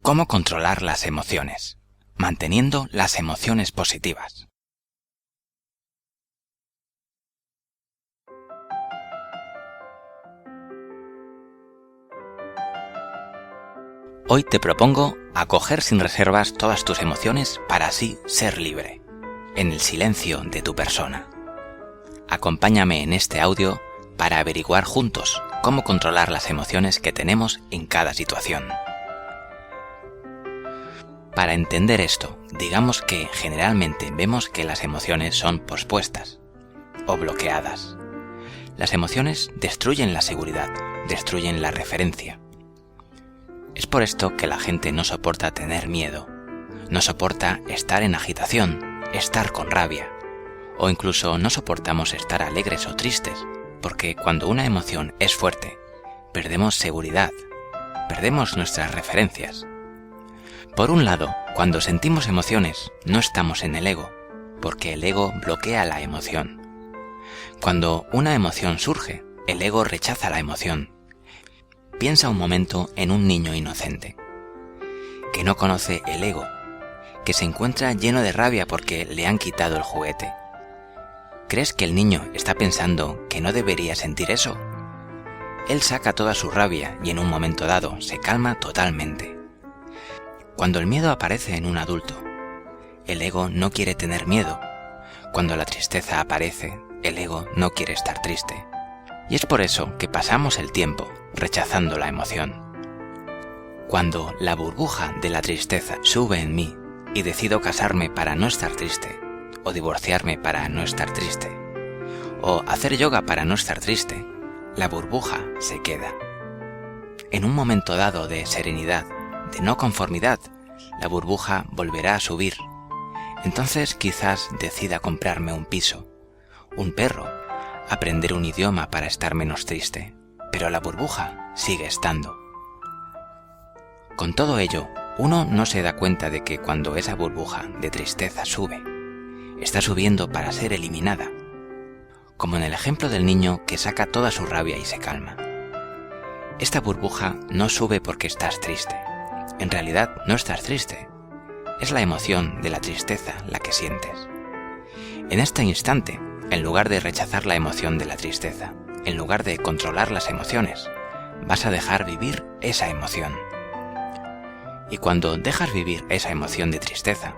¿Cómo controlar las emociones? Manteniendo las emociones positivas. Hoy te propongo acoger sin reservas todas tus emociones para así ser libre, en el silencio de tu persona. Acompáñame en este audio para averiguar juntos cómo controlar las emociones que tenemos en cada situación. Para entender esto, digamos que generalmente vemos que las emociones son pospuestas o bloqueadas. Las emociones destruyen la seguridad, destruyen la referencia. Es por esto que la gente no soporta tener miedo, no soporta estar en agitación, estar con rabia, o incluso no soportamos estar alegres o tristes, porque cuando una emoción es fuerte, perdemos seguridad, perdemos nuestras referencias. Por un lado, cuando sentimos emociones, no estamos en el ego, porque el ego bloquea la emoción. Cuando una emoción surge, el ego rechaza la emoción. Piensa un momento en un niño inocente, que no conoce el ego, que se encuentra lleno de rabia porque le han quitado el juguete. ¿Crees que el niño está pensando que no debería sentir eso? Él saca toda su rabia y en un momento dado se calma totalmente. Cuando el miedo aparece en un adulto, el ego no quiere tener miedo. Cuando la tristeza aparece, el ego no quiere estar triste. Y es por eso que pasamos el tiempo rechazando la emoción. Cuando la burbuja de la tristeza sube en mí y decido casarme para no estar triste, o divorciarme para no estar triste, o hacer yoga para no estar triste, la burbuja se queda. En un momento dado de serenidad, de no conformidad, la burbuja volverá a subir. Entonces quizás decida comprarme un piso, un perro, aprender un idioma para estar menos triste, pero la burbuja sigue estando. Con todo ello, uno no se da cuenta de que cuando esa burbuja de tristeza sube, está subiendo para ser eliminada, como en el ejemplo del niño que saca toda su rabia y se calma. Esta burbuja no sube porque estás triste. En realidad no estás triste. Es la emoción de la tristeza la que sientes. En este instante, en lugar de rechazar la emoción de la tristeza, en lugar de controlar las emociones, vas a dejar vivir esa emoción. Y cuando dejas vivir esa emoción de tristeza,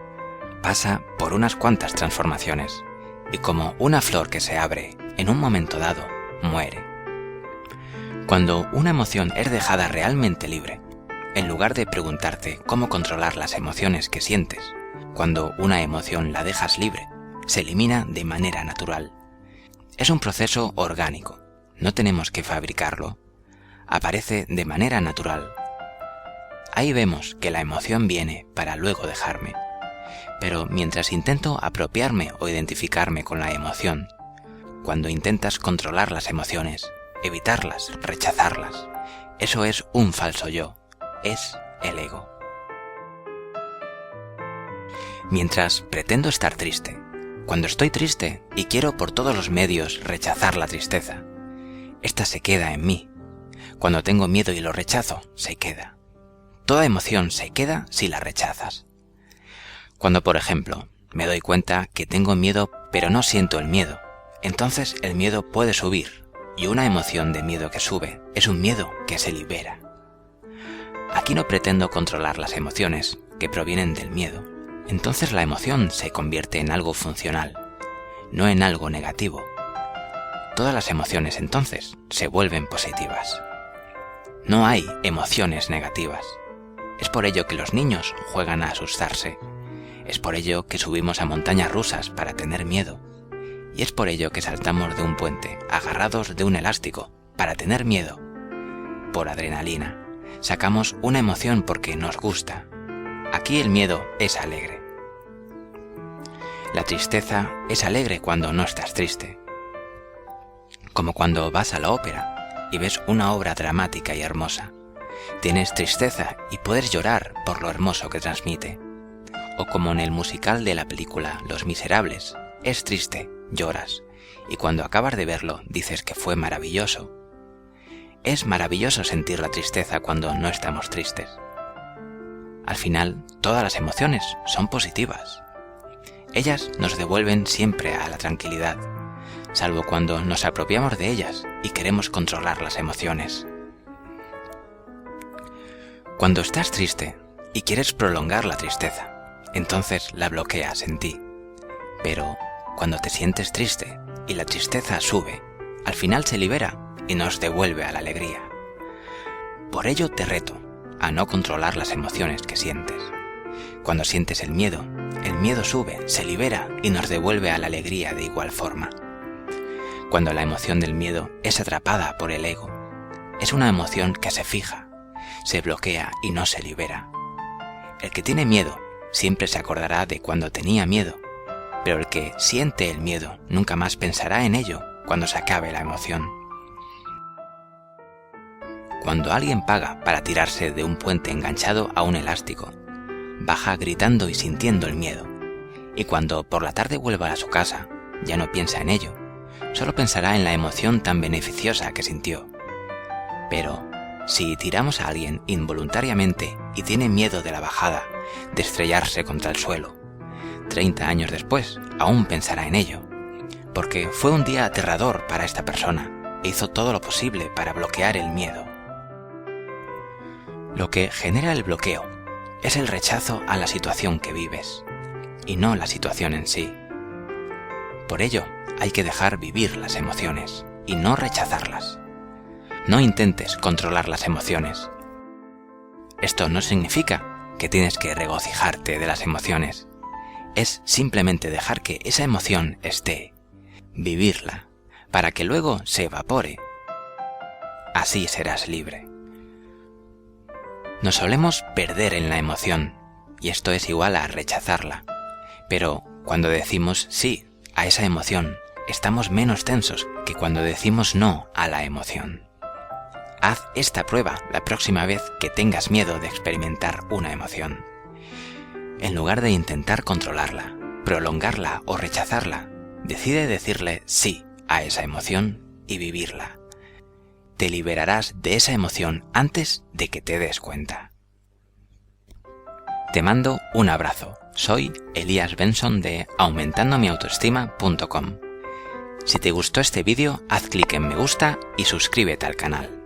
pasa por unas cuantas transformaciones, y como una flor que se abre, en un momento dado, muere. Cuando una emoción es dejada realmente libre, en lugar de preguntarte cómo controlar las emociones que sientes, cuando una emoción la dejas libre, se elimina de manera natural. Es un proceso orgánico, no tenemos que fabricarlo. Aparece de manera natural. Ahí vemos que la emoción viene para luego dejarme. Pero mientras intento apropiarme o identificarme con la emoción, cuando intentas controlar las emociones, evitarlas, rechazarlas, eso es un falso yo, es el ego. Mientras pretendo estar triste, cuando estoy triste y quiero por todos los medios rechazar la tristeza, esta se queda en mí. Cuando tengo miedo y lo rechazo, se queda. Toda emoción se queda si la rechazas. Cuando, por ejemplo, me doy cuenta que tengo miedo pero no siento el miedo, entonces el miedo puede subir, y una emoción de miedo que sube es un miedo que se libera. Aquí no pretendo controlar las emociones que provienen del miedo, entonces la emoción se convierte en algo funcional, no en algo negativo. Todas las emociones entonces se vuelven positivas. No hay emociones negativas. Es por ello que los niños juegan a asustarse. Es por ello que subimos a montañas rusas para tener miedo. Y es por ello que saltamos de un puente agarrados de un elástico para tener miedo. Por adrenalina. Sacamos una emoción porque nos gusta. Aquí el miedo es alegre. La tristeza es alegre cuando no estás triste. Como cuando vas a la ópera y ves una obra dramática y hermosa. Tienes tristeza y puedes llorar por lo hermoso que transmite. O como en el musical de la película Los Miserables, es triste, lloras, y cuando acabas de verlo dices que fue maravilloso. Es maravilloso sentir la tristeza cuando no estamos tristes. Al final, todas las emociones son positivas. Ellas nos devuelven siempre a la tranquilidad, salvo cuando nos apropiamos de ellas y queremos controlar las emociones. Cuando estás triste y quieres prolongar la tristeza, entonces la bloqueas en ti. Pero cuando te sientes triste y la tristeza sube, al final se libera y nos devuelve a la alegría. Por ello te reto a no controlar las emociones que sientes. Cuando sientes el miedo sube, se libera y nos devuelve a la alegría de igual forma. Cuando la emoción del miedo es atrapada por el ego, es una emoción que se fija, se bloquea y no se libera. El que tiene miedo siempre se acordará de cuando tenía miedo, pero el que siente el miedo nunca más pensará en ello cuando se acabe la emoción. Cuando alguien paga para tirarse de un puente enganchado a un elástico, baja gritando y sintiendo el miedo, y cuando por la tarde vuelva a su casa, ya no piensa en ello, solo pensará en la emoción tan beneficiosa que sintió. Pero si tiramos a alguien involuntariamente y tiene miedo de la bajada, de estrellarse contra el suelo, 30 años después aún pensará en ello, porque fue un día aterrador para esta persona e hizo todo lo posible para bloquear el miedo. Lo que genera el bloqueo es el rechazo a la situación que vives, y no la situación en sí. Por ello, hay que dejar vivir las emociones y no rechazarlas. No intentes controlar las emociones. Esto no significa que tienes que regocijarte de las emociones. Es simplemente dejar que esa emoción esté, vivirla, para que luego se evapore. Así serás libre. Nos solemos perder en la emoción, y esto es igual a rechazarla. Pero cuando decimos sí a esa emoción, estamos menos tensos que cuando decimos no a la emoción. Haz esta prueba la próxima vez que tengas miedo de experimentar una emoción. En lugar de intentar controlarla, prolongarla o rechazarla, decide decirle sí a esa emoción y vivirla. Te liberarás de esa emoción antes de que te des cuenta. Te mando un abrazo. Soy Elías Benson de aumentandomiautoestima.com. Si te gustó este vídeo, haz clic en me gusta y suscríbete al canal.